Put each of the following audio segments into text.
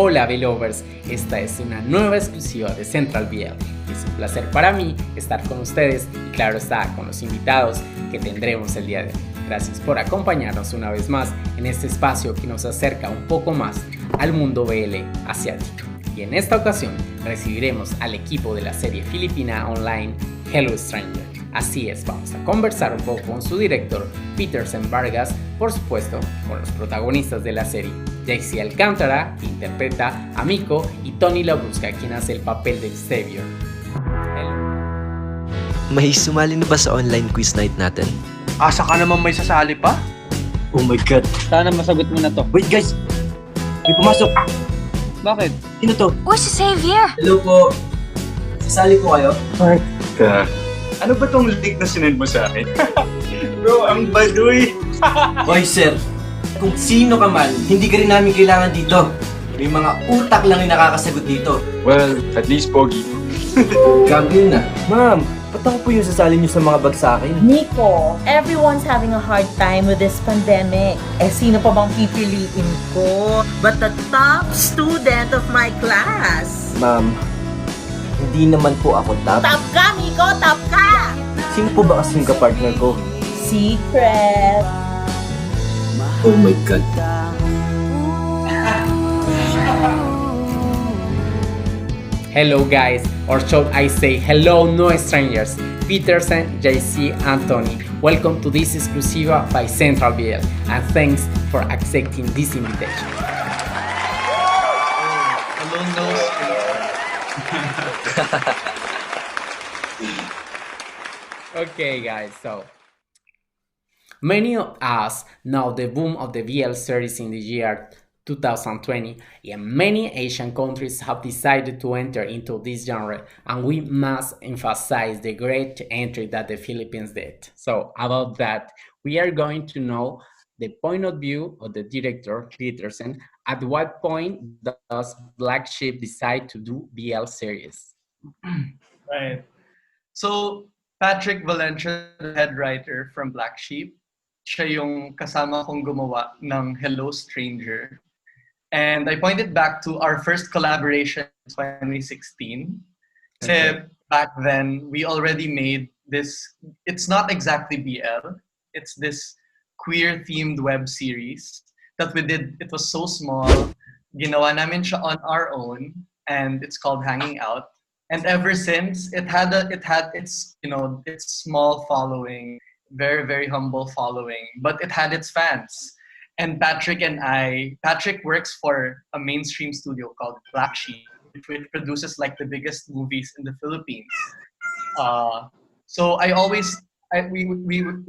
Hola Belovers, esta es una nueva exclusiva de Central BL. Es un placer para mí estar con ustedes y claro está, con los invitados que tendremos el día de hoy. Gracias por acompañarnos una vez más en este espacio que nos acerca un poco más al mundo BL asiático. Y en esta ocasión recibiremos al equipo de la serie filipina online Hello Stranger. Así es, vamos a conversar un poco con su director Petersen Vargas, por supuesto con los protagonistas de la serie, JC Alcántara, que interpreta a Miko, y Tony Labrusca, quien hace el papel del Savior. May sumali na ba sa online quiz night natin? Asa ka naman may sasali pa? Oh my God! Sana masagot mo na to. Wait guys! May pumasok! Bakit? Sino to? Where's the Savior? Hello po! Sasali po kayo? Ano ba tong link na sinend mo sa akin? Bro, ang baduy! Hoy sir! Kung sino ka man, hindi ka rin namin kailangan dito. May mga utak lang yung nakakasagot dito. Well, at least pogi. Gagawin na. Ma'am, ba't ako po yung sasali niyo sa mga bagsakin? Nico, everyone's having a hard time with this pandemic. Eh, sino pa bang pipiliin ko? But the top student of my class. Ma'am, hindi naman po ako top. Top ka, Nico! Top ka! Sino po ba kasing kapartner ko? Secret. Oh my God. Hello guys, or should I say hello no strangers, Petersen, JC, and Tony. Welcome to this exclusiva by Central BL, and thanks for accepting this invitation. Hello, no Okay guys, so many of us know the boom of the BL series in the year 2020, and many Asian countries have decided to enter into this genre, and we must emphasize the great entry that the Philippines did. So about that, we are going to know the point of view of the director, Petersen. At what point does Black Sheep decide to do BL series? Right. So, Patrick Valencia, the head writer from Black Sheep, siya yung kasama kong gumawa ng Hello Stranger. And I pointed back to our first collaboration in 2016. Okay. Back then, we already made this, it's not exactly BL, it's this queer-themed web series that we did. It was so small, ginawa namin siya on our own, and it's called Hanging Out. And ever since, it had its its small following, very, very humble following, but it had its fans. And Patrick works for a mainstream studio called Black Sheep, which produces like the biggest movies in the Philippines. So we would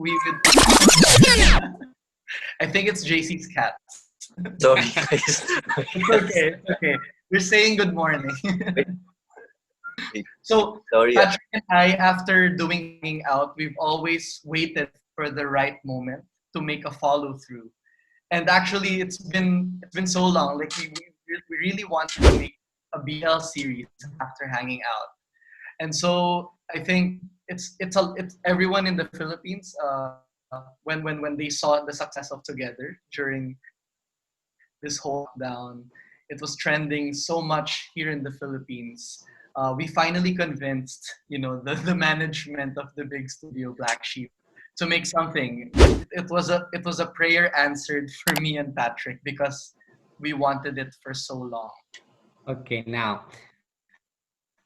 I think it's JC's cat. Sorry guys. Okay. We're saying good morning. So Sorry. Patrick and I, after doing Hanging Out, we've always waited for the right moment to make a follow through. And actually, it's been so long. Like we really want to make a BL series after Hanging Out, and so I think it's everyone in the Philippines. When they saw the success of Together during this whole lockdown, it was trending so much here in the Philippines. We finally convinced the management of the big studio Black Sheep to make something. It was a prayer answered for me and Patrick because we wanted it for so long. Okay, now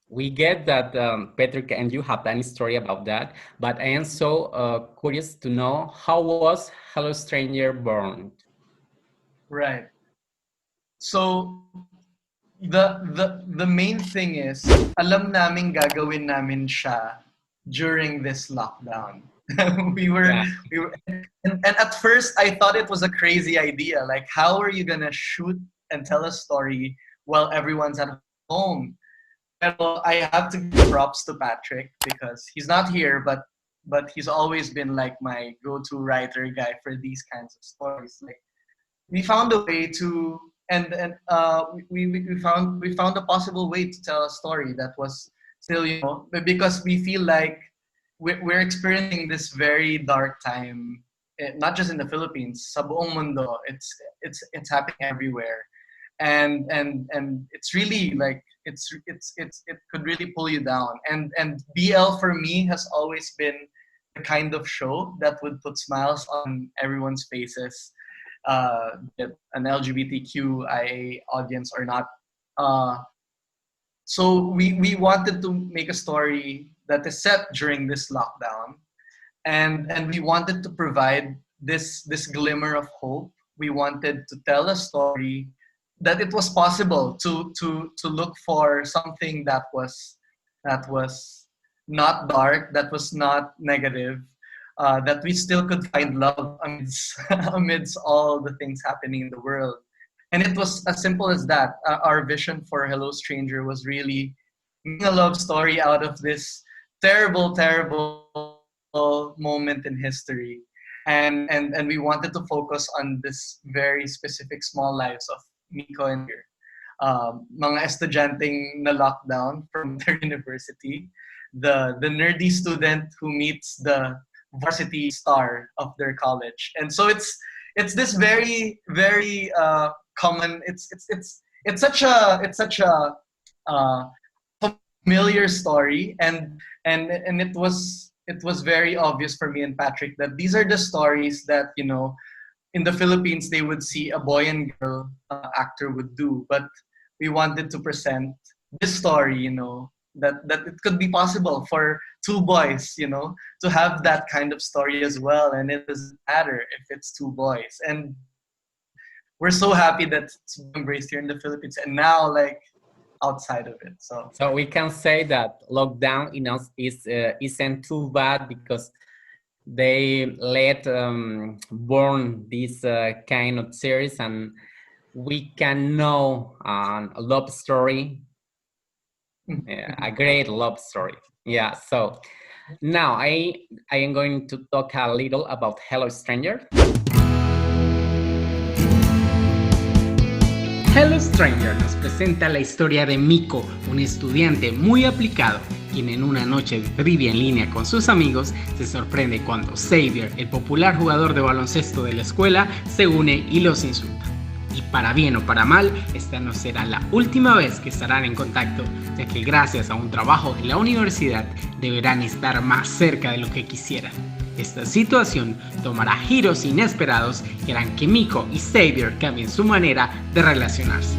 we get that Patrick and you have any story about that, but I am so curious to know how was Hello Stranger born? Right. So the main thing is, alam namin gagawin namin siya during this lockdown. we were and at first I thought it was a crazy idea. Like, how are you gonna shoot and tell a story while everyone's at home? Well, I have to give props to Patrick because he's not here, but he's always been like my go-to writer guy for these kinds of stories. Like, we found a way to we found a possible way to tell a story that was still, because we feel like we're experiencing this very dark time, not just in the Philippines, sa buong mundo. It's happening everywhere, and it's really like it could really pull you down. And BL for me has always been the kind of show that would put smiles on everyone's faces, an LGBTQIA audience or not. So we wanted to make a story that is set during this lockdown, and we wanted to provide this glimmer of hope. We wanted to tell a story that it was possible to look for something that was not dark, that was not negative, that we still could find love amidst amidst all the things happening in the world. And it was as simple as that. Our vision for Hello Stranger was really making a love story out of this terrible, terrible moment in history. And we wanted to focus on this very specific small lives of Miko and Mir. Mga estudyanteng na lockdown from their university, the nerdy student who meets the varsity star of their college. And so it's this very, very common. It's such a familiar story, and it was very obvious for me and Patrick that these are the stories that, you know, in the Philippines they would see a boy and girl actor would do, but we wanted to present this story, you know, that it could be possible for two boys, you know, to have that kind of story as well, and it doesn't matter if it's two boys. And we're so happy that it's embraced here in the Philippines and now like outside of it. So we can say that lockdown in us isn't too bad because they let born this kind of series, and we can know a love story, a great love story. Yeah. So now I am going to talk a little about Hello Stranger. Hello Stranger nos presenta la historia de Miko, un estudiante muy aplicado, quien en una noche de trivia en línea con sus amigos se sorprende cuando Xavier, el popular jugador de baloncesto de la escuela, se une y los insulta. Y para bien o para mal, esta no será la última vez que estarán en contacto, ya que gracias a un trabajo de la universidad deberán estar más cerca de lo que quisieran. Esta situación tomará giros inesperados que harán que Miko y Xavier cambien su manera de relacionarse.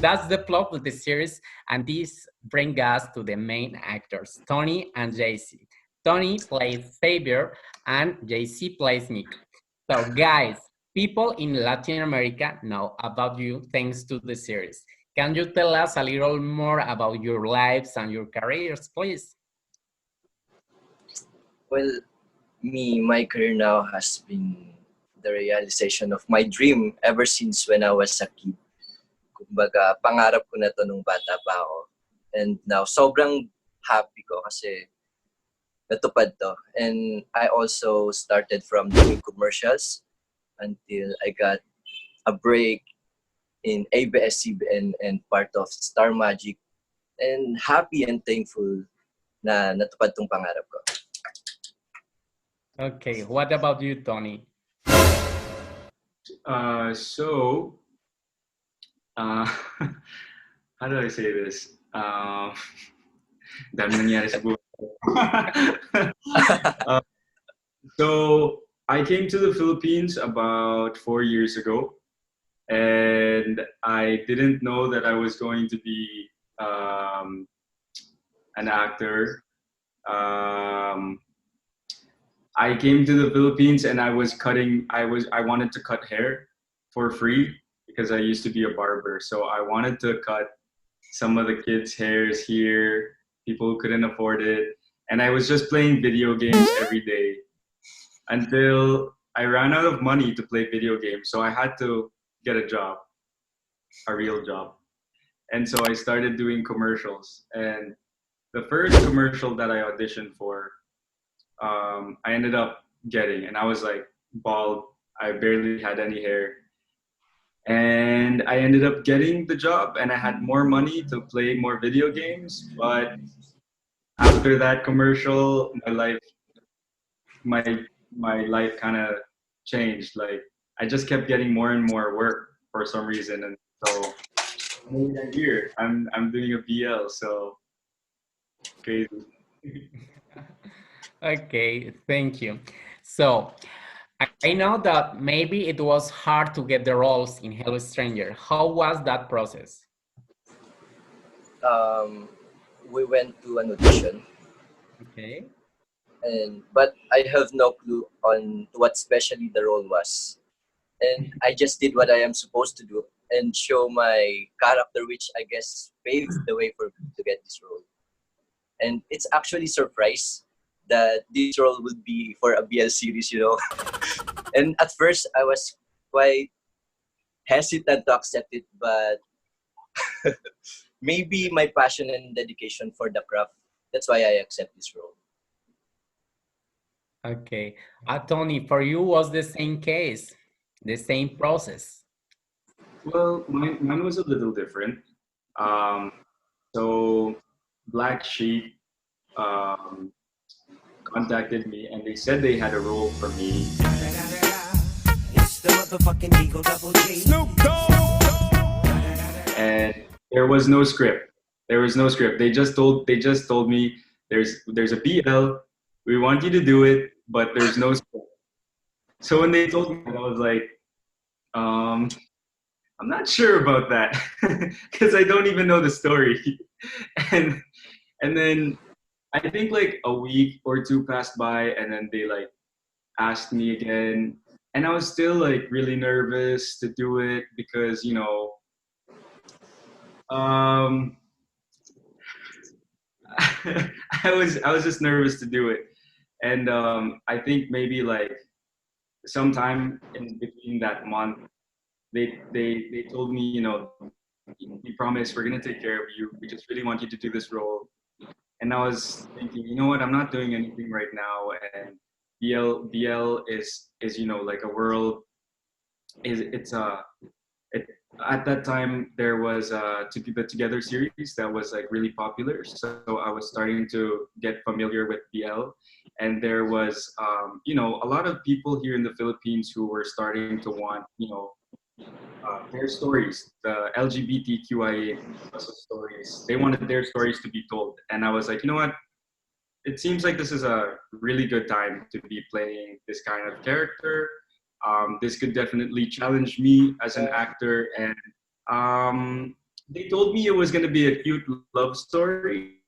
That's the plot of the series, and this brings us to the main actors, Tony and JC. Tony plays Xavier and JC plays Miko. So guys, people in Latin America know about you thanks to the series. Can you tell us a little more about your lives and your careers, please? Well, my career now has been the realization of my dream ever since when I was a kid. Kumbaga, pangarap ko na to nung bata pa ako. And now, sobrang happy ko kasi natupad to. And I also started from doing commercials until I got a break in ABS-CBN and part of Star Magic, and happy and thankful na natupad tong pangarap ko. Okay, what about you, Tony? How do I say this? Dami nangyari sa buhay. So I came to the Philippines about 4 years ago, and I didn't know that I was going to be an actor. I came to the Philippines and I wanted to cut hair for free because I used to be a barber. So I wanted to cut some of the kids' hairs here, people who couldn't afford it. And I was just playing video games every day until I ran out of money to play video games. So I had to get a job, a real job. And so I started doing commercials. And the first commercial that I auditioned for, I ended up getting, and I was like bald. I barely had any hair. And I ended up getting the job, and I had more money to play more video games. But after that commercial, my my life kind of changed. Like I just kept getting more and more work for some reason, and so I'm here. I'm doing a BL, so crazy. Okay, thank you. So, I know that maybe it was hard to get the roles in Hello Stranger. How was that process? We went to an audition, Okay. but I have no clue on what specially the role was. And I just did what I am supposed to do and show my character, which I guess paved the way for me to get this role. And it's actually surprise that this role would be for a BL series, you know. And at first, I was quite hesitant to accept it, but maybe my passion and dedication for the craft, that's why I accept this role. Okay. Tony, for you was the same case, the same process. Well, mine was a little different. Um, so Black Sheep contacted me, and they said they had a role for me. And there was no script. There was no script. They just told me there's a BL. We want you to do it, but there's no script. So when they told me that, I was like, I'm not sure about that because I don't even know the story. and and then I think like a week or two passed by, and then they like asked me again, and I was still like really nervous to do it because I was just nervous to do it, and I think maybe like sometime in between that month, they told me, we promise we're gonna take care of you. We just really want you to do this role. And I was thinking, you know what? I'm not doing anything right now, and BL is like a world. At that time there was the Together series that was like really popular, so I was starting to get familiar with BL, and there was a lot of people here in the Philippines who were starting to want their stories, the LGBTQIA stories. They wanted their stories to be told, and I was like, you know what? It seems like this is a really good time to be playing this kind of character. This could definitely challenge me as an actor, and they told me it was going to be a cute love story,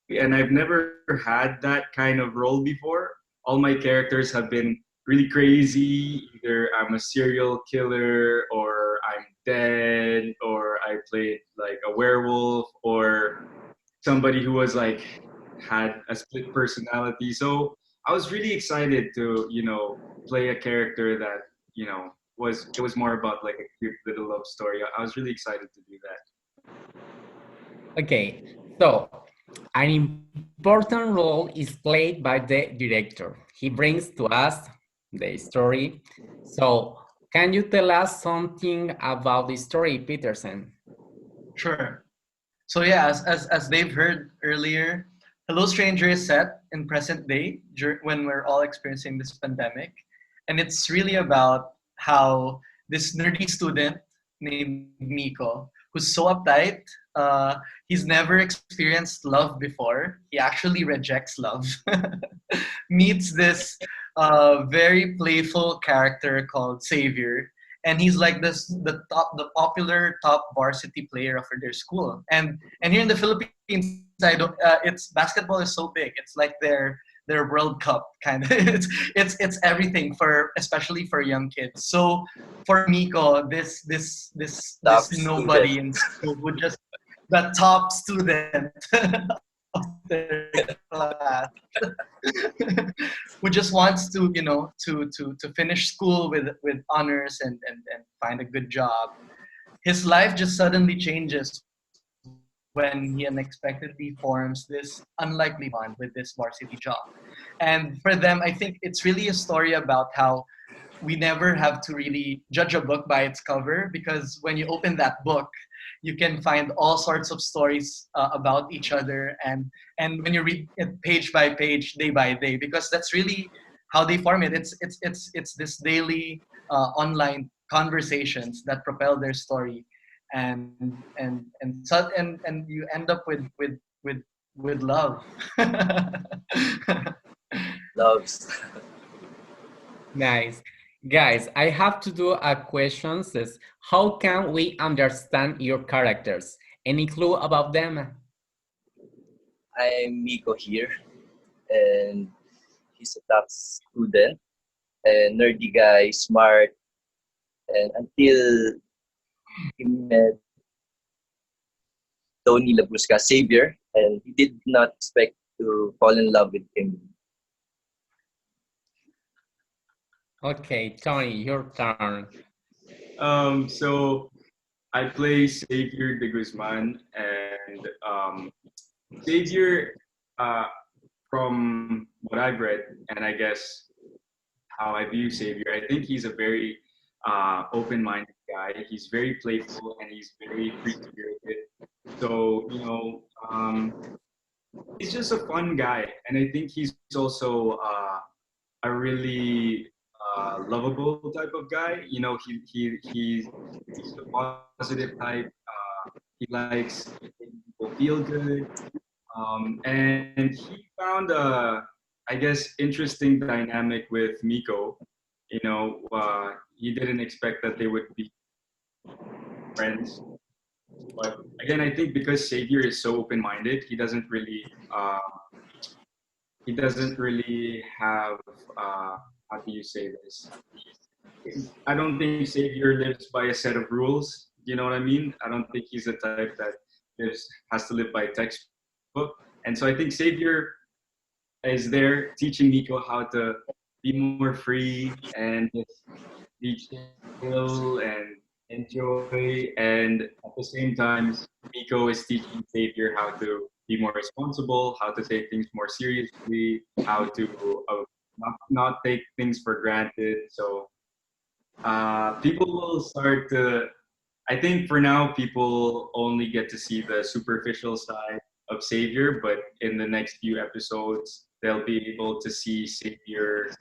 and I've never had that kind of role before. All my characters have been really crazy. Either I'm a serial killer, or I'm dead, or I played like a werewolf, or somebody who was like had a split personality. So I was really excited to play a character that was more about like a cute little love story. I was really excited to do that. Okay, so an important role is played by the director. He brings to us the story. So can you tell us something about the story, Petersen? Sure. So yeah, as they've heard earlier, Hello Stranger is set in present day when we're all experiencing this pandemic. And it's really about how this nerdy student named Miko, who's so uptight, he's never experienced love before. He actually rejects love. Meets this very playful character called Savior. And he's like the popular top varsity player for their school. And here in the Philippines, it's basketball is so big. It's like their World Cup kind of. It's everything especially for young kids. So for Miko, this nobody in school would just the top student of their class who just wants to to finish school with honors and find a good job. His life just suddenly changes when he unexpectedly forms this unlikely bond with this varsity job. And for them, I think it's really a story about how we never have to really judge a book by its cover, because when you open that book, you can find all sorts of stories about each other, and when you read it page by page, day by day, because that's really how they form it. It's this daily online conversations that propel their story, and you end up with love. Loves. Nice. Guys, I have to do a question. Says, how can we understand your characters? Any clue about them? I'm Miko here, and he's a top student, and nerdy guy, smart, and until he met Tony Labrusca, Savior, and he did not expect to fall in love with him. Okay, Tony, your turn. So I play Xavier de Guzman, and Xavier, from what I've read, and I guess how I view Xavier, I think he's a very open-minded guy. He's very playful and he's very free-spirited. So, he's just a fun guy, and I think he's also a really lovable type of guy. He's a positive type. He likes making people feel good, and he found I guess, interesting dynamic with Miko. He didn't expect that they would be friends. But again, I think because Xavier is so open-minded, he doesn't really have how do you say this? I don't think Xavier lives by a set of rules. You know what I mean? I don't think he's the type that has to live by textbook. And so I think Xavier is there teaching Miko how to be more free and just be chill and enjoy. And at the same time, Miko is teaching Xavier how to be more responsible, how to take things more seriously, how to not take things for granted. So people will start to, I think for now, people only get to see the superficial side of Xavier, but in the next few episodes, they'll be able to see Xavier's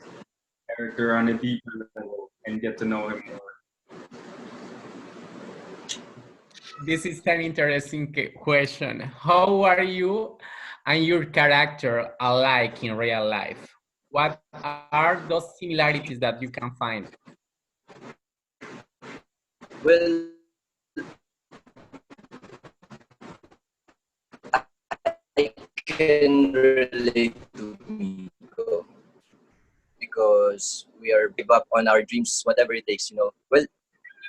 character on a deeper level and get to know him more. This is an interesting question. How are you and your character alike in real life? What are those similarities that you can find? Well, I can relate to Miko because we are give up on our dreams, whatever it takes, Well,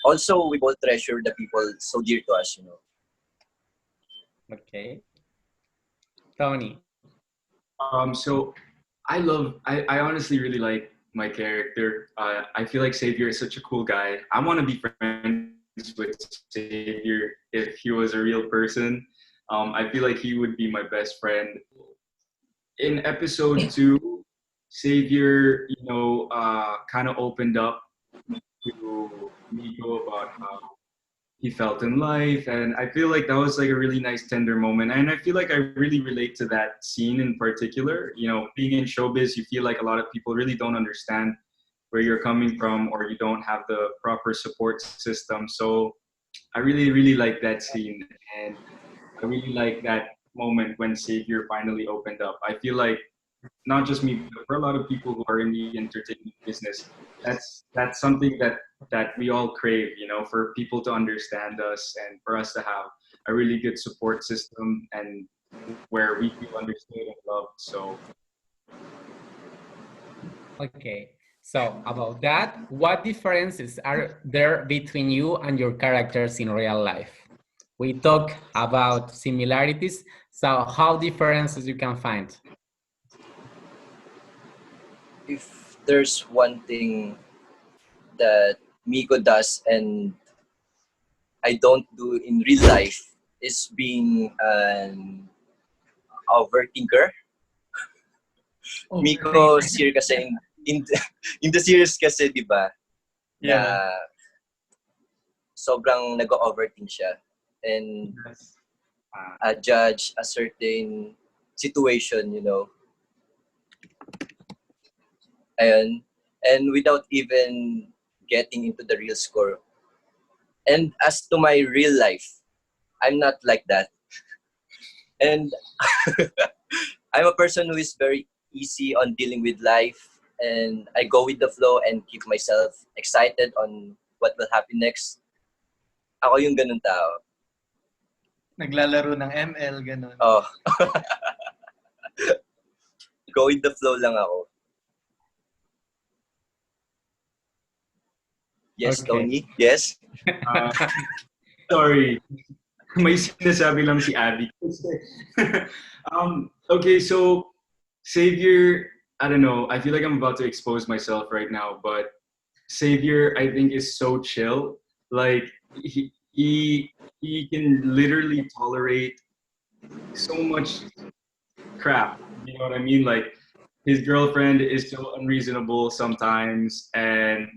also, we both treasure the people so dear to us, Okay. Tony. So I honestly really like my character. I feel like Xavier is such a cool guy. I want to be friends with Xavier if he was a real person. I feel like he would be my best friend. In episode 2, Xavier, kind of opened up to Miko about how he felt in life, and I feel like that was like a really nice tender moment, and I feel like I really relate to that scene in particular. Being in showbiz, you feel like a lot of people really don't understand where you're coming from, or you don't have the proper support system. So I really, really like that scene, and I really like that moment when Xavier finally opened up. I feel like not just me, but for a lot of people who are in the entertainment business, that's something that we all crave, for people to understand us and for us to have a really good support system and where we feel understood and loved. So Okay. So about that, what differences are there between you and your characters in real life? We talk about similarities. So how differences you can find? If there's one thing that Miko does and I don't do in real life is being an overthinker. Miko here kasi in the series kasi, di ba, na Yeah. sobrang nag-overthink siya and Yes. judge a certain situation, you know. Ayun. And without even getting into the real score. And as to my real life, I'm not like that. And I'm a person who is very easy on dealing with life, and I go with the flow and keep myself excited on what will happen next. Ako yung ganun tao. Naglalaro ng ML, ganun. Oh. Go with the flow lang ako. Yes, Okay. Tony? Yes? Sorry. May sinasabi lang si Abby. Okay, so Savior, I don't know. I feel like I'm about to expose myself right now, but Savior, I think, is so chill. Like he can literally tolerate so much crap. You know what I mean? Like his girlfriend is so unreasonable sometimes, and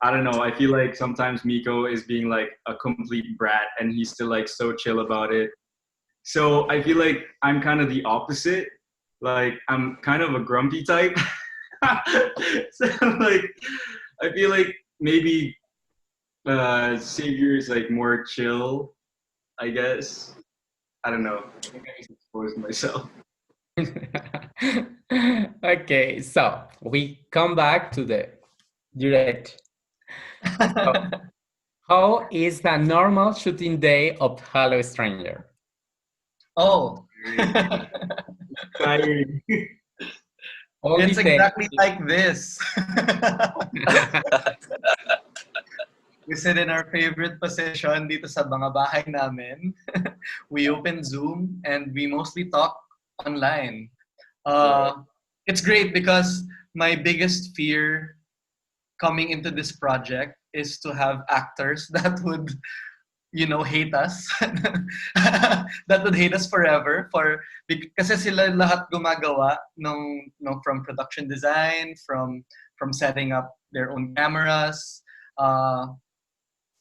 I don't know. I feel like sometimes Miko is being like a complete brat, and he's still like so chill about it. So I feel like I'm kind of the opposite. Like I'm kind of a grumpy type. So like I feel like maybe Savior is like more chill, I guess. I don't know. I think I just exposed myself. Okay, so we come back to the direct. So, how is a normal shooting day of Hello Stranger? Oh. Tiring. Only It's exactly like this. We sit in our favorite position dito sa mga bahay namin. We open Zoom and we mostly talk online. It's great because my biggest fear coming into this project is to have actors that would, you know, hate us. That would hate us forever. Kasi sila lahat gumagawa from production design, from setting up their own cameras.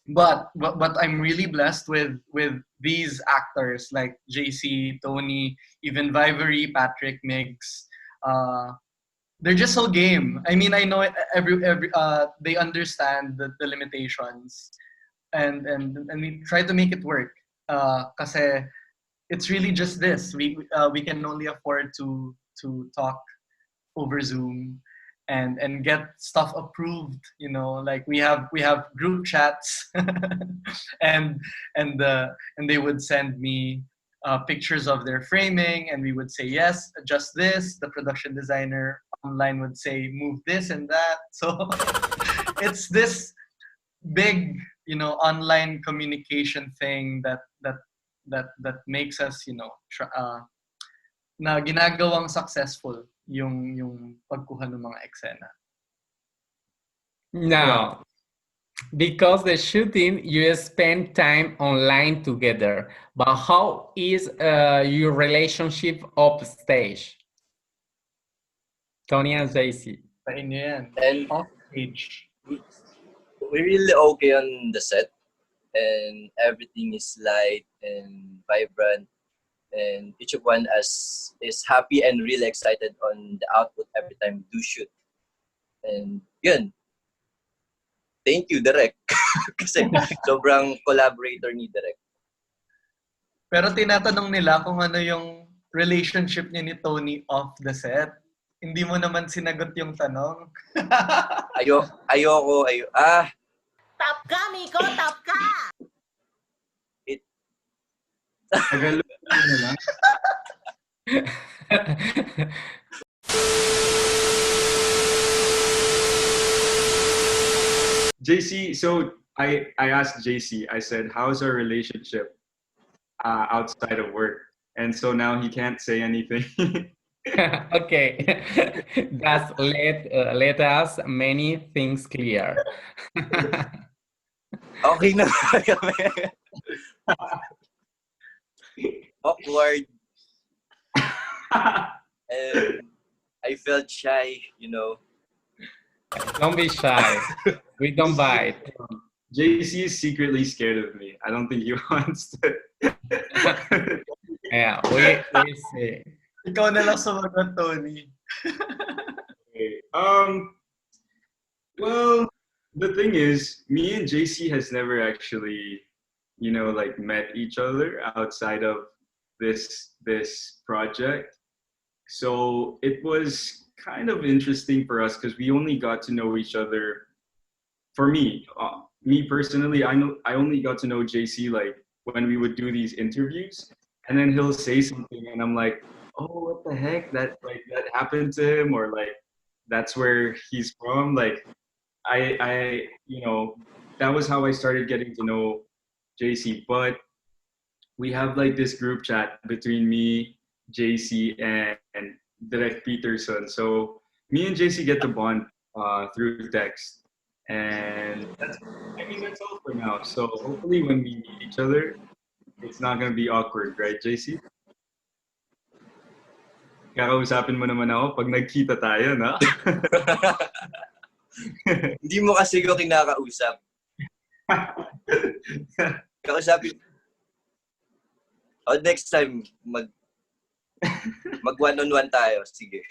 But I'm really blessed with these actors like JC, Tony, even Vivery, Patrick, Miggs. They're just so game. I mean, I know every they understand the limitations, and we try to make it work. Kasi it's really just this. We can only afford to talk over Zoom and get stuff approved, you know, like we have group chats and they would send me pictures of their framing, and we would say yes, adjust this. The production designer online would say move this and that. So it's this big, you know, online communication thing that makes us, you know, na ginagawang successful yung pagkuha ng mga eksena. Now, because the shooting, you spend time online together, but how is your relationship off stage? Tony and JC. Sa inyo yan. And Off stage. we're really okay on the set. And everything is light and vibrant. And each of one is happy and really excited on the output every time we do shoot. And yun. Thank you, Direk. Kasi sobrang collaborator ni Direk. Pero tinatanong nila kung ano yung relationship niya ni Tony off the set. Hindi mo naman sinagot yung tanong. Ayoko. Tap ka, Miko! Tap ka! Tagalog na lang. JC, so I asked JC, I said, how's our relationship outside of work? And so now he can't say anything. Okay, that's let us many things clear. Okay na kami. Awkward. And I felt shy, you know. Don't be shy. We don't bite. JC is secretly scared of me. I don't think he wants to. Yeah, we see. Ikaw na lang sumagot, Tony. Okay. Well, the thing is, me and JC has never actually, like met each other outside of this project. So it was kind of interesting for us because we only got to know each other. For me personally, I only got to know JC like when we would do these interviews, and then he'll say something, and I'm like, oh, what the heck? That happened to him, or like that's where he's from. Like I that was how I started getting to know JC. But we have like this group chat between me, JC, and Direct Petersen. So me and JC get to bond through text. And that's all for now. So hopefully when we meet each other, it's not gonna be awkward, right, JC? Kakausapin mo naman ako pag nagkita tayo, no? Hindi mo kasi ko kinakausap. Kakausapin. Next time, mag one-on-one tayo. Sige.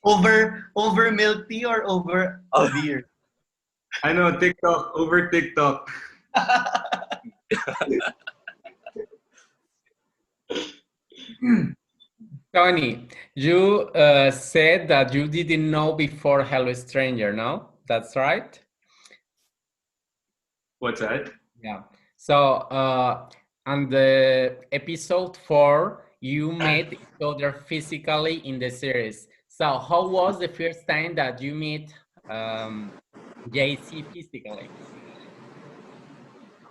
Over milk tea or over beer? I know, TikTok, over TikTok. Tony, you said that you didn't know before Hello Stranger, no? That's right? What's that? Yeah. So on the episode 4, you met each other physically in the series. So how was the first time that you meet JC physically?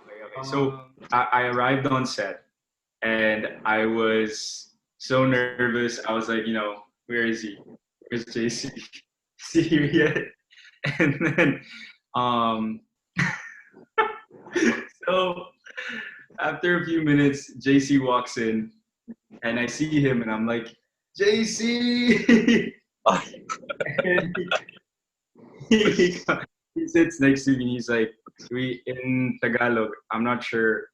Okay. So I arrived on set and I was so nervous. I was like, where is he? Where's JC? See here yet? And then so after a few minutes, JC walks in and I see him and I'm like, JC! And he sits next to me and he's like, in Tagalog, I'm not sure.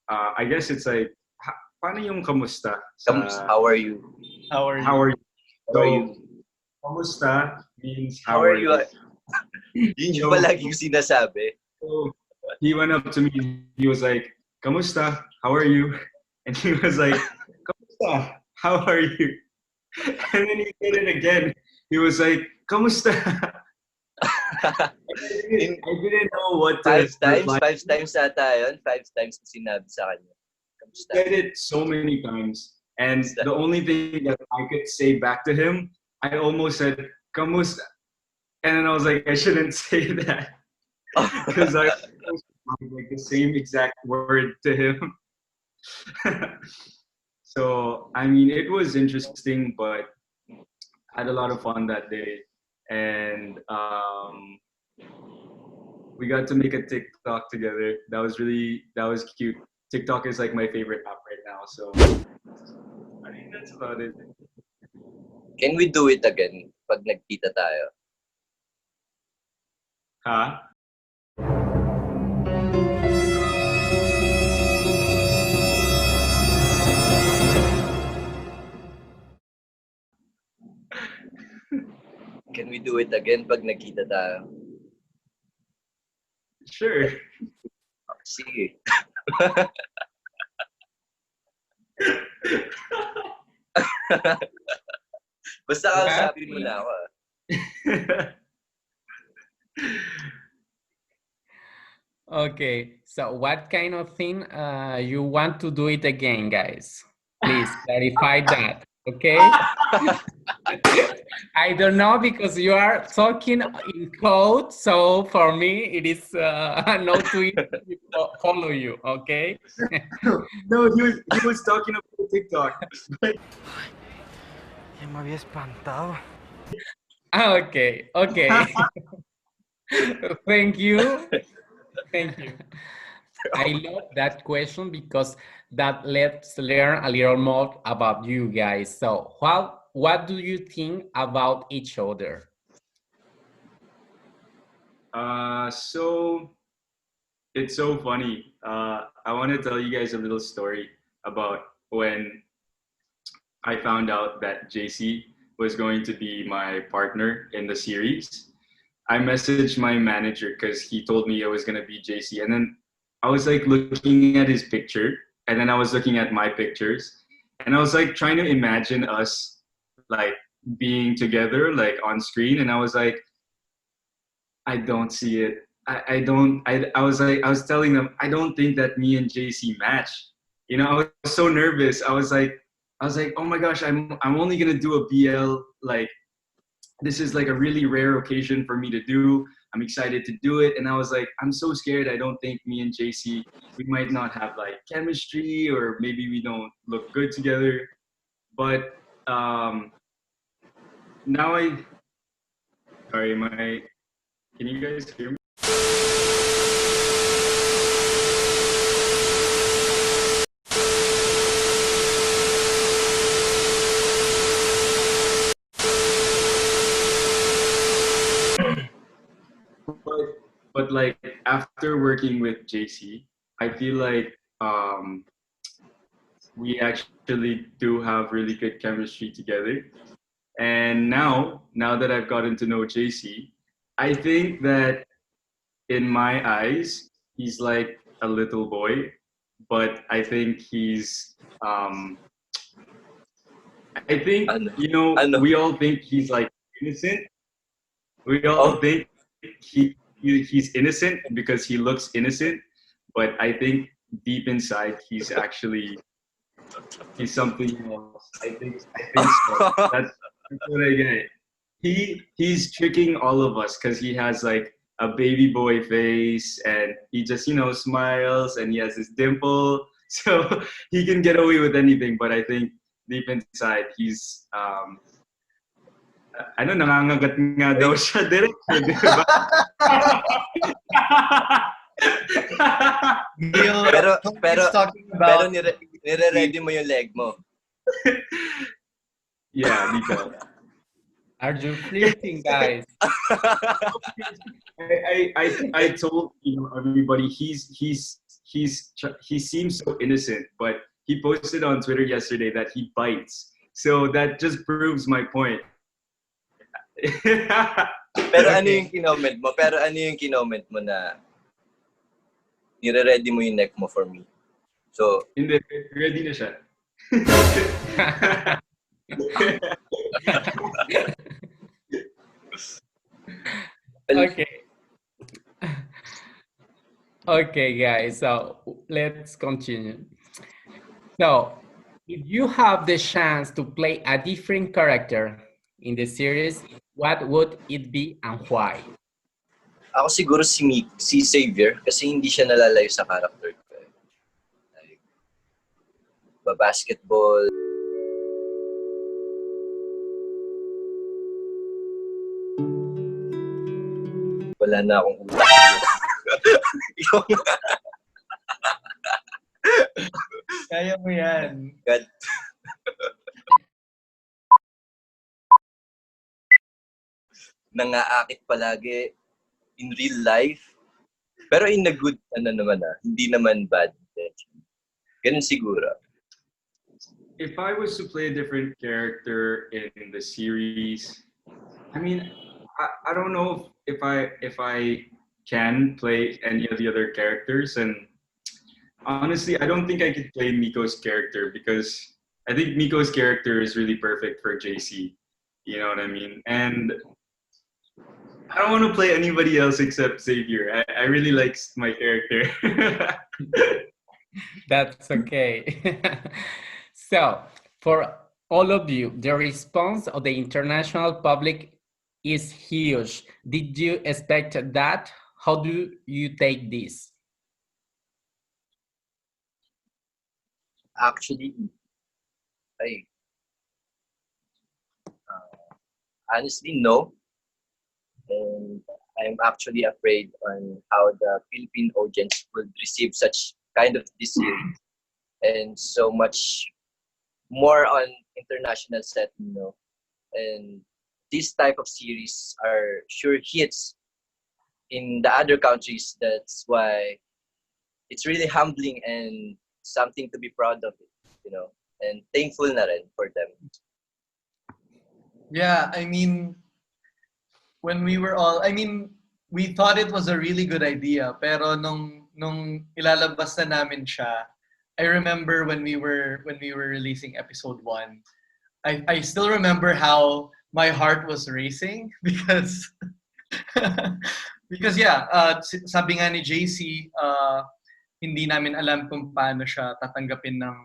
I guess it's like, paano yung kamusta? How are you? How are you? So, kamusta means How are you? Yun yung palagi yung sinasabi. So, he went up to me, he was like, kamusta? How are you? And he was like, kamusta? How are you? And then he said it again. He was like, kamusta? I didn't know what to reply. 5 times ata yun. 5 times sinabi sa kanya. Kamusta? I said it so many times. And the only thing that I could say back to him, I almost said, kamusta? And then I was like, I shouldn't say that. Because I was like the same exact word to him. So, I mean, it was interesting, but I had a lot of fun that day. And we got to make a TikTok together. That was cute. TikTok is like my favorite app right now. So, I think that's about it. Can we do it again pag nagkita tayo? Huh? Can we do it again pag nagkita tayo? Sure. Sige. Basta kausapin mo na ako. Okay, so what kind of thing you want to do it again, guys? Please clarify that, okay? I don't know because you are talking in code, so for me it is not to follow you, okay? No, he was talking about TikTok. Ya me había espantado. Okay. Thank you. I love that question because that lets learn a little more about you guys. So what do you think about each other? So it's so funny. I want to tell you guys a little story about when I found out that JC was going to be my partner in the series. I messaged my manager because he told me it was going to be JC. And then I was like looking at his picture, and then I was looking at my pictures, and I was like trying to imagine us like being together like on screen. And I was like, I don't see it. I was like, I was telling them, I don't think that me and JC match. You know, I was so nervous. I was like, oh my gosh, I'm only gonna do a BL. Like, this is like a really rare occasion for me to do. I'm excited to do it. And I was like, I'm so scared. I don't think me and JC, we might not have like chemistry, or maybe we don't look good together. But now can you guys hear me? But like after working with JC, I feel like we actually do have really good chemistry together. And now that I've gotten to know JC, I think that in my eyes, he's like a little boy, but I think he's I think, you know, we all think he's like innocent. We all think he's innocent because he looks innocent, but I think deep inside he's something else. I think so. That's what I get. He's tricking all of us because he has like a baby boy face, and he just, you know, smiles, and he has this dimple, so he can get away with anything. But I think deep inside he's nangangagat nga daw siya direct, di ba? pero nire-ready mo yung leg mo. Yeah, Nico. Are you flirting, guys? I told, you know, everybody he seems so innocent, but he posted on Twitter yesterday that he bites. So that just proves my point. Pero ano yung kinoment mo? Na nire-ready mo yung neck mo for me? So, Hindi, ready na siya. Okay. Okay, guys, so let's continue. So, if you have the chance to play a different character in the series, what would it be and why? ako siguro si Xavier kasi hindi siya nalalayo sa character ko. Like, basketball. Wala na akong utak. Kaya mo yan. God. Nangaakit palagi in real life. Pero in a good, hindi naman bad intention. Ganun siguro. If I was to play a different character in the series, I mean, I don't know if I can play any of the other characters, and honestly, I don't think I could play Miko's character because I think Miko's character is really perfect for JC. You know what I mean? And I don't want to play anybody else except Xavier. I really like my character. That's okay. So, for all of you, the response of the international public is huge. Did you expect that? How do you take this? Actually, honestly, no. And I'm actually afraid on how the Philippine audience would receive such kind of this series, and so much more on international setting, And this type of series are sure hits in the other countries. That's why it's really humbling and something to be proud of it, and thankful na rin for them. Yeah, I mean, when we were all, I mean, we thought it was a really good idea, pero nung ilalabas na namin siya, I remember when we were releasing episode 1, I still remember how my heart was racing because because yeah, sabi nga ni JC, hindi namin alam kung paano siya tatanggapin ng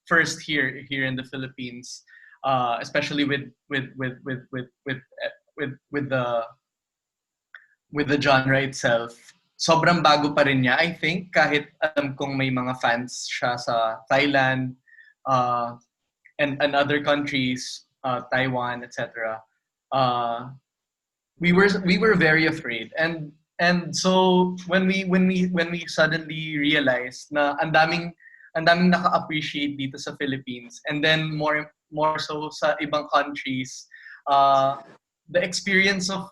first here in the Philippines, especially with the genre itself. Sobrang bago pa rin niya, I think, kahit alam kong may mga fans siya sa Thailand, and other countries, Taiwan, etc. We were very afraid, and so when we suddenly realized na ang daming naka-appreciate dito sa Philippines, and then more so sa ibang countries, the experience of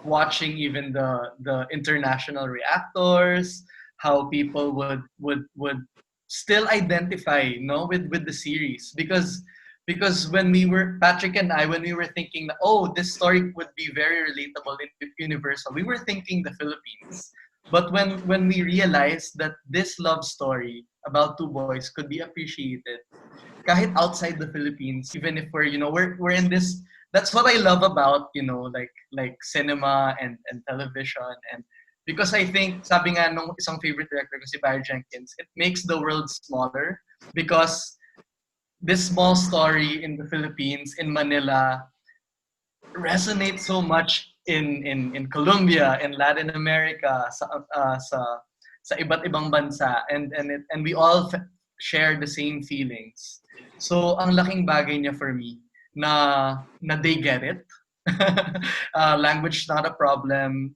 watching even the international reactors, how people would still identify, with the series, because when we were, Patrick and I, when we were thinking that, oh, this story would be very relatable and universal, we were thinking the Philippines. But when we realized that this love story about two boys could be appreciated kahit outside the Philippines, even if we're in this, that's what I love about, like cinema and television, and because I think, sabi nga nung isang favorite director ko, si Barry Jenkins, it makes the world smaller because this small story in the Philippines, in Manila, resonates so much in Colombia, in Latin America, sa iba't ibang bansa, and we all share the same feelings. So ang laking bagay niya for me na they get it. Language is not a problem.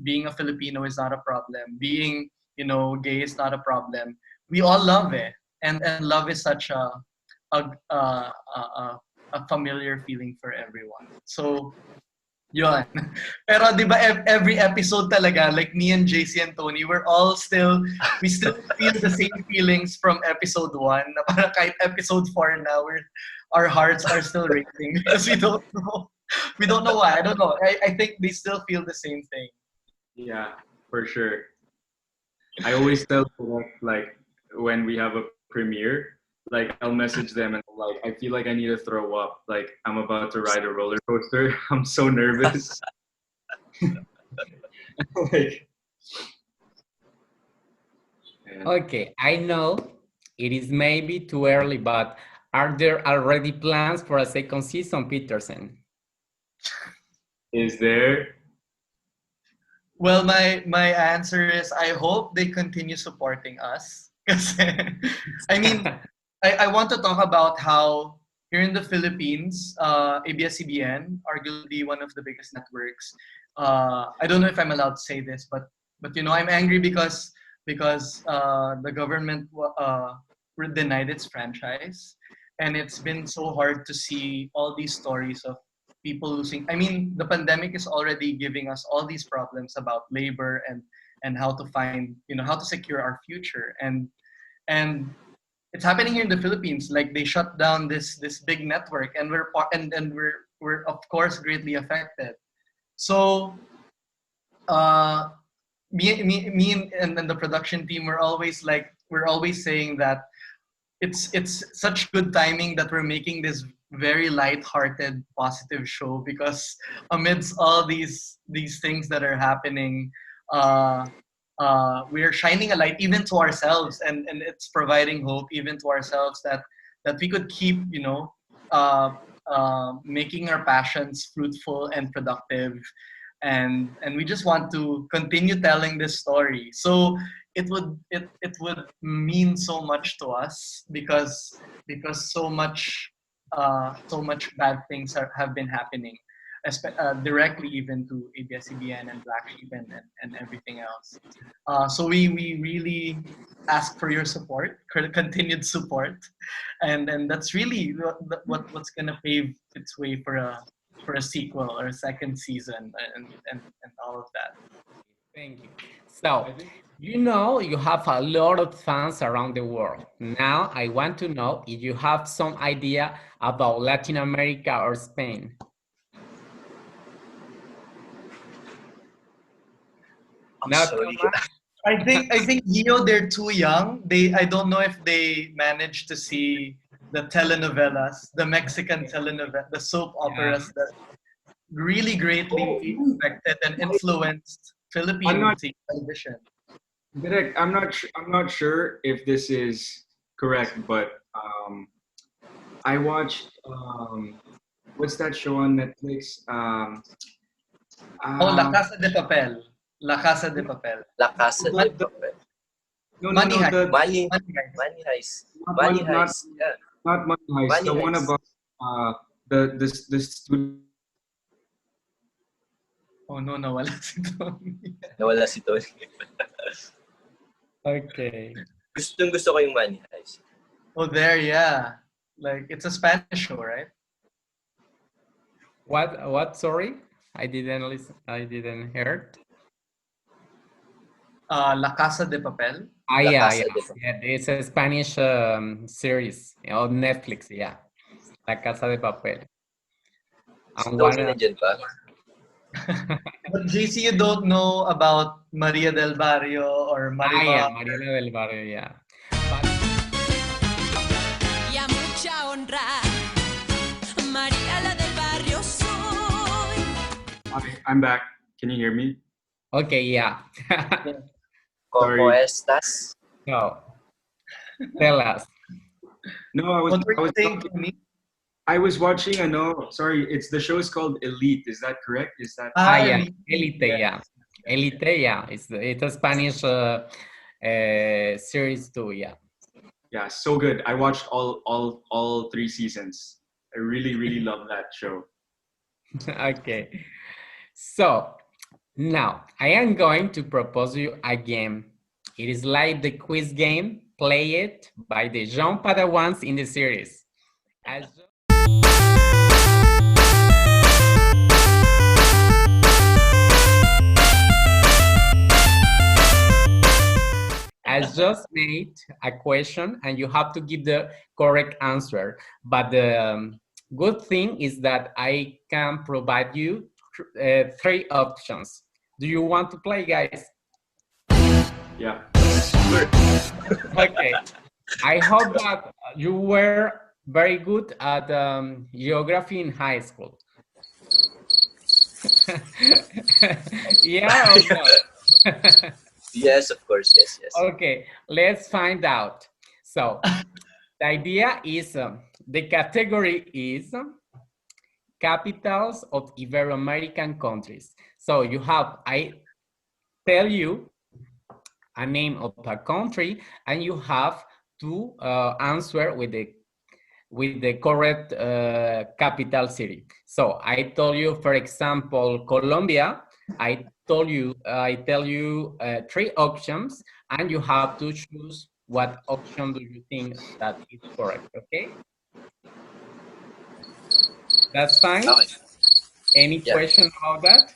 Being a Filipino is not a problem. Being, gay is not a problem. We all love it, and love is such a familiar feeling for everyone. So, yun. Pero di ba every episode talaga, like me and JC and Tony, we still feel the same feelings from episode 1. Na parang kahit episode 4 now, our hearts are still racing because we don't know. We don't know why. I don't know. I think they still feel the same thing. Yeah, for sure. I always tell them, like, when we have a premiere, like, I'll message them and like, I feel like I need to throw up. Like, I'm about to ride a roller coaster. I'm so nervous. Like, Okay, I know it is maybe too early, but are there already plans for a second season, Petersen? is there? Well, my answer is I hope they continue supporting us. Kasi, I mean, I want to talk about how here in the Philippines, ABS-CBN, arguably one of the biggest networks. I don't know if I'm allowed to say this, but I'm angry because the government denied its franchise, and it's been so hard to see all these stories of people losing. I mean, the pandemic is already giving us all these problems about labor and how to find, how to secure our future, and it's happening here in the Philippines. Like, they shut down this big network, and we're of course greatly affected. So, me and the production team, we're always saying that it's such good timing that we're making this very light-hearted, positive show, because amidst all these things that are happening, we are shining a light even to ourselves, and it's providing hope even to ourselves that we could keep, making our passions fruitful and productive, and we just want to continue telling this story. So it would mean so much to us because so much bad things have been happening. directly even to ABS-CBN and Black Sheep and everything else. So we really ask for your support, continued support, and that's really what's gonna pave its way for a sequel or a second season and all of that. Thank you. So, you have a lot of fans around the world. Now, I want to know if you have some idea about Latin America or Spain. I'm Not sorry. so much? I think they're too young. I don't know if they managed to see the telenovelas, the Mexican telenovela, the soap operas that really greatly affected and influenced Philippine television. Direk, I'm not sure if this is correct, but I watched what's that show on Netflix? La Casa de Papel. La Casa de Papel. La Casa de Papel. Money Heist. Money Heist. Money Heist. Yeah. Not Money Heist. Money The one Heist. about the student. Oh no, nawala si Tony. Nawala si Tony. Okay. Gusto ko yung Money Heist. Oh, there, yeah. Like, it's a Spanish show, right? What? Sorry, I didn't listen. I didn't hear. La Casa de Papel. Yeah. Casa de Papel. Yeah, it's a Spanish series on Netflix. Yeah, La Casa de Papel. Si Tony nandiyan pa. But JC, you don't know about Maria del Barrio or Maria. María del Barrio. Yeah. Y a mucha honra, María la del barrio soy. I'm back. Can you hear me? Okay. Yeah. ¿Cómo estás? So, tell us. No, What were you saying to me? I was watching. Sorry, the show is called Elite. Is that correct? Is that? Yeah. Elite. Yeah. Elite. Yeah. It's a Spanish series too. Yeah. Yeah, so good. I watched all 3 seasons. I really love that show. Okay. So now I am going to propose you a game. It is like the quiz game played by the young Padawans in the series. I just made a question and you have to give the correct answer. But the good thing is that I can provide you 3 options. Do you want to play, guys? Yeah. Okay. I hope that you were very good at geography in high school. Yeah or no? Yes, of course. Yes. Okay, let's find out. So, the idea is, the category is capitals of Ibero-American countries. So I tell you a name of a country and you have to answer with the correct capital city. So I told you, for example, Colombia. I tell you 3 options and you have to choose what option do you think that is correct, okay? That's fine? Okay. Any question about that?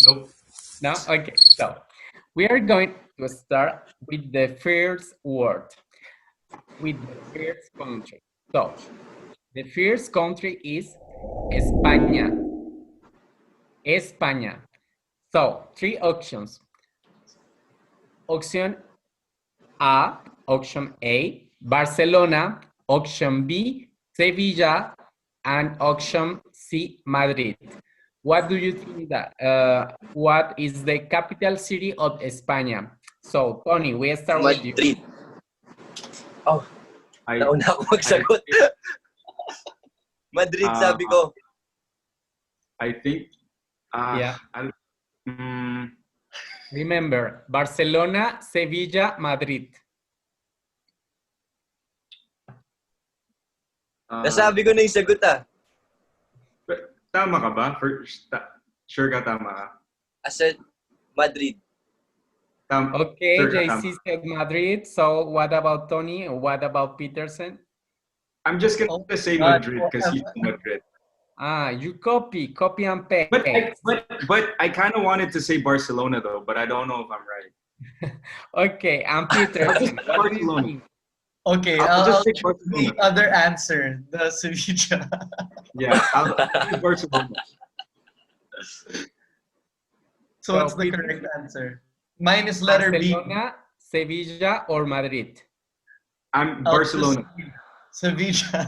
Nope. No? Okay, so we are going to start with the first word, with the first country. So, the first country is España. España. So, 3 options. Option A, Barcelona, option B, Sevilla, and option C, Madrid. What do you think that, what is the capital city of España? So, Tony, we start with you. Madrid. Oh, nauna ako magsagot. Madrid, sabi ko. I think, Yeah. Remember, Barcelona, Sevilla, Madrid. Nasabi ko na yung sagot ah. Tama ka ba? Sure ka tama ka? I said Madrid. Okay, Sure ka JC tama. said Madrid. So what about Tony? What about Petersen? I'm just gonna Oh, say God. Madrid because he's from Madrid. You copy and paste. But I kind of wanted to say Barcelona though, but I don't know if I'm right. Okay, and Petersen, what do you Barcelona. think? Okay, I'll just I'll pick choose Barcelona. the other answer, the Sevilla. Yeah, I'll pick Barcelona. So what's the Peter- correct answer? Mine is letter B. Barcelona, Sevilla, or Madrid? I'm I'll choose Barcelona. Sevilla.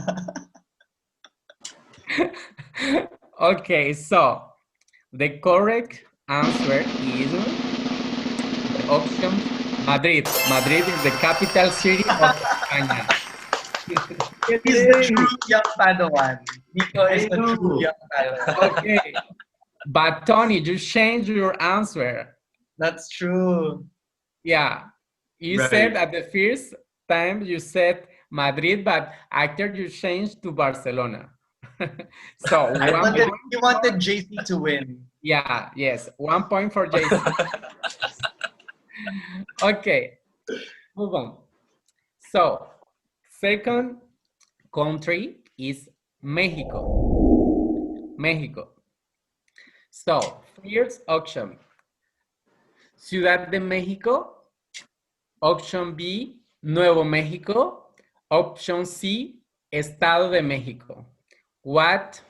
Okay, so the correct answer is the option Madrid. Madrid is the capital city of España. He's the true young Padawan. Nico is the I true know. young Padawan. Okay, but Tony, you changed your answer. That's true. Yeah, you Right. said at the first time you said Madrid, but after you changed to Barcelona. So He wanted JC to win. yeah, yes, 1 point for Jason. Okay, move on. So, second country is Mexico. Mexico. So, first option, Ciudad de México. Option B, Nuevo México. Option C, Estado de México. What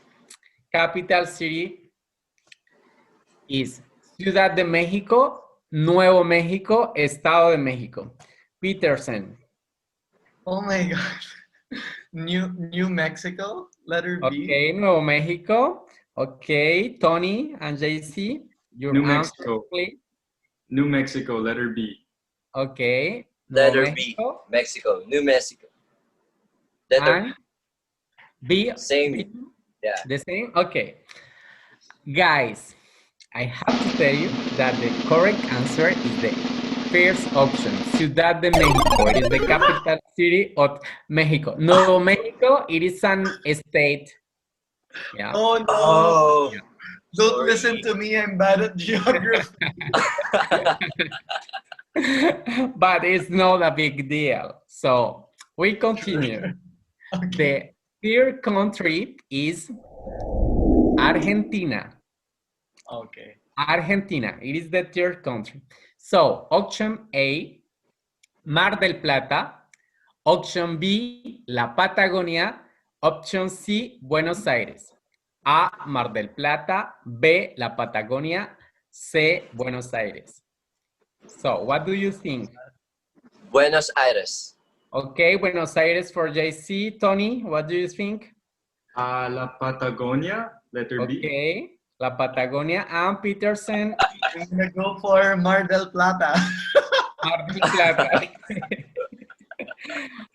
capital city is Ciudad de México, Nuevo México, Estado de México? Petersen. Oh my god. New Mexico, letter B. Okay, Nuevo México. Okay, Tony and JC, your New answer, Mexico. please. New Mexico, letter B. Okay. Nuevo Letter B. Mexico. Mexico. New Mexico. Letter And B. Same. B, Yeah. the same? Okay. Guys, I have to tell you that the correct answer is the first option, Ciudad de México. It is the capital city of Mexico. Nuevo Mexico, it is an state. Yeah. Oh no. Oh. Don't sorry. listen to me, I'm bad at geography. But it's not a big deal. So we continue. Okay. The third country is Argentina. Okay. Argentina, it is the third country. So, option A, Mar del Plata. Option B, La Patagonia. Option C, Buenos Aires. A, Mar del Plata. B, La Patagonia. C, Buenos Aires. So, what do you think? Buenos Aires. Okay, Buenos Aires for JC. Tony, what do you think? La Patagonia, letter B. Okay, La Patagonia. And Petersen, I'm gonna go for Mar del Plata. Mar del Plata.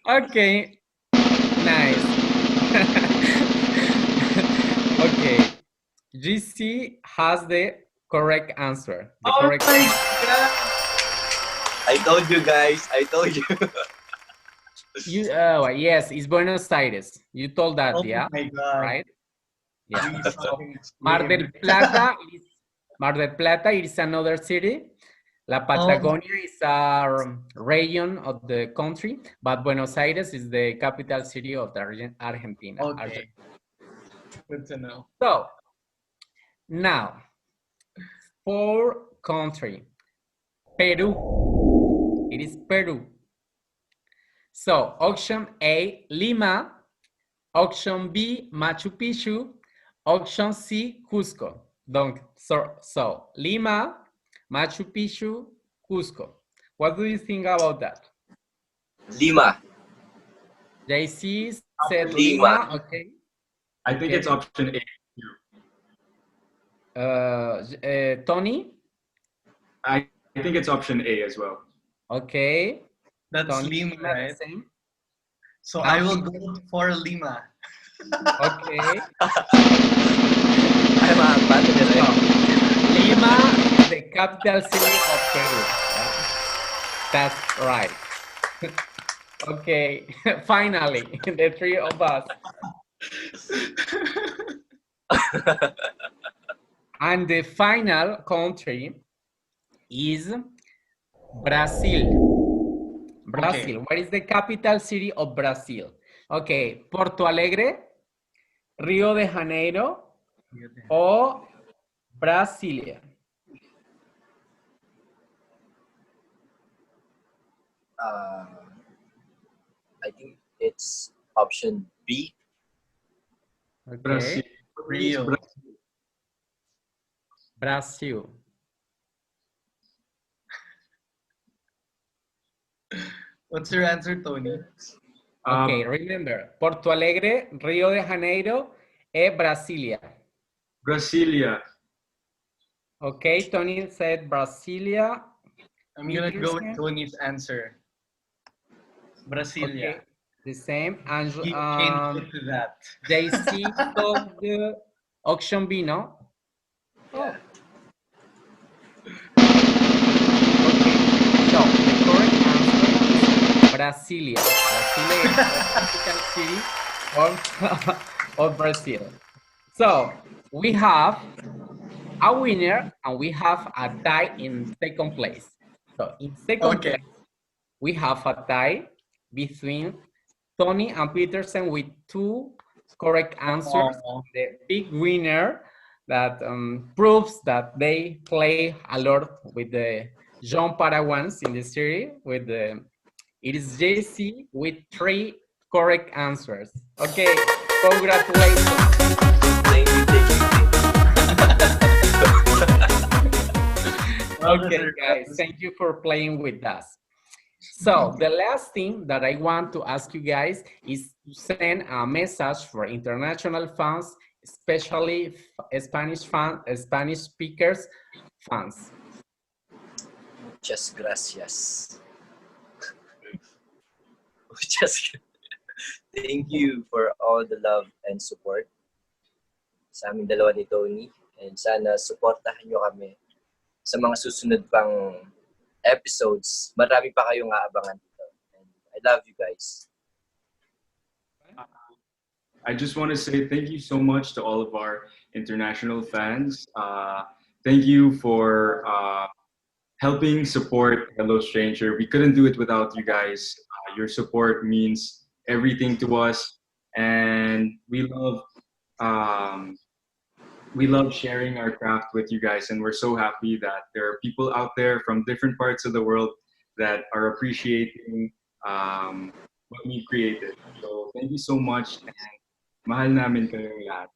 Okay, nice. Okay, GC has the correct answer. The correct my answer. god. I told you guys. I told you. Yes, it's Buenos Aires. You told that, Oh yeah? my god. Right? Yeah. Please So, fucking Mar explain. del Plata is Mar del Plata is another city. La Patagonia is a region of the country, but Buenos Aires is the capital city of the Argentina. Okay. Good to know. So, now, fourth country, Peru. It is Peru. So, option A, Lima. Option B, Machu Picchu. Option C, Cusco. So Lima, Machu Picchu, Cusco. What do you think about that? Lima. JC said Lima. Lima. Okay. I think it's option A. Tony. I think it's option A as well. Okay. That's Tony, Lima, right? same. So I will go for Lima. Okay. I'm a battery. Lima is the capital city of Peru. That's right. Okay, finally, the three of us. And the final country is Brazil. Brazil. What is the capital city of Brazil? Okay, Porto Alegre, Rio de Janeiro, o Brasilia. I think it's option B. Okay. Brazil. Rio. Brazil. What's your answer, Tony? Okay, remember, Porto Alegre, Rio de Janeiro, e Brasilia. Brasilia. Okay, Tony said Brasilia. I'm gonna go with Petersen. Tony's answer. Brasilia. Okay, the same. And He changed it to that. JC told the auction B, no? Oh. Okay, so the correct answer is Brasilia. Brasilia is the capital city of Brazil. So we have a winner and we have a tie in second place. So in second place, we have a tie between Tony and Petersen with 2 correct answers. The big winner that proves that they play a lot with the Jean Parawans in the series. It is JC with 3 correct answers. Okay, congratulations. Thank you. Okay, guys, thank you for playing with us. So the last thing that I want to ask you guys is to send a message for international fans, especially Spanish speakers fans. Muchas gracias. Thank you for all the love and support sa aming dalawa ni Tony. And sana supportahan nyo kami sa mga susunod pang episodes. Marami pa kayong aabangan dito. And I love you guys. I just want to say thank you so much to all of our international fans. Thank you for helping support Hello Stranger. We couldn't do it without you guys. Your support means everything to us, and we love sharing our craft with you guys, and we're so happy that there are people out there from different parts of the world that are appreciating what we created. So thank you so much, and mahal namin kayong lahat.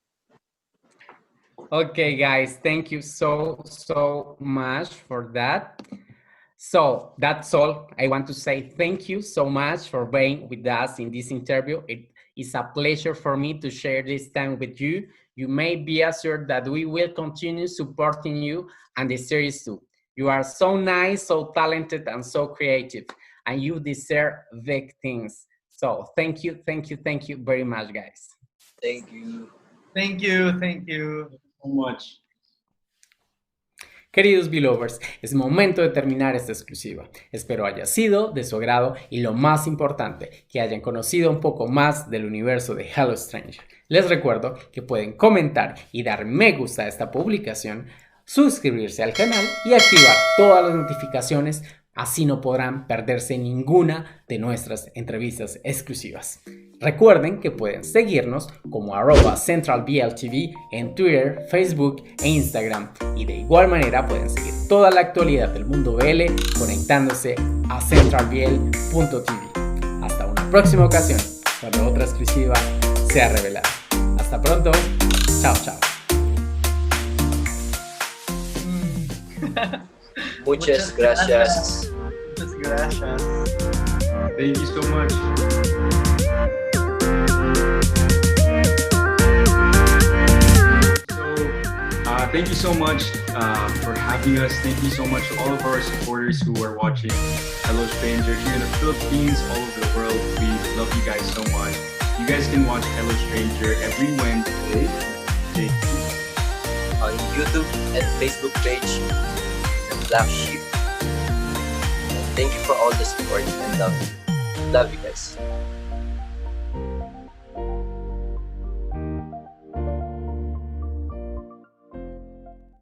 Okay, guys, thank you so much for that. So that's all. I want to say thank you so much for being with us in this interview. It is a pleasure for me to share this time with you. You may be assured that we will continue supporting you and the series too. You are so nice, so talented, and so creative, and you deserve big things. So thank you very much, guys. Thank you. Thank you so much. Queridos Belovers, es momento de terminar esta exclusiva. Espero haya sido de su agrado y lo más importante, que hayan conocido un poco más del universo de Hello Stranger. Les recuerdo que pueden comentar y dar me gusta a esta publicación, suscribirse al canal y activar todas las notificaciones, así no podrán perderse ninguna de nuestras entrevistas exclusivas. Recuerden que pueden seguirnos como @CentralBLTV en Twitter, Facebook e Instagram, y de igual manera pueden seguir toda la actualidad del mundo BL conectándose a centralbl.tv. Hasta una próxima ocasión, cuando otra exclusiva sea revelada. Hasta pronto, chao. Muchas gracias. Muchas gracias. Thank you so much. Thank you so much for having us. Thank you so much to all of our supporters who are watching Hello Stranger here in the Philippines, all over the world. We love you guys so much. You guys can watch Hello Stranger every Wednesday on YouTube and Facebook page, The Black Sheep. Thank you for all the support and love. Love you guys.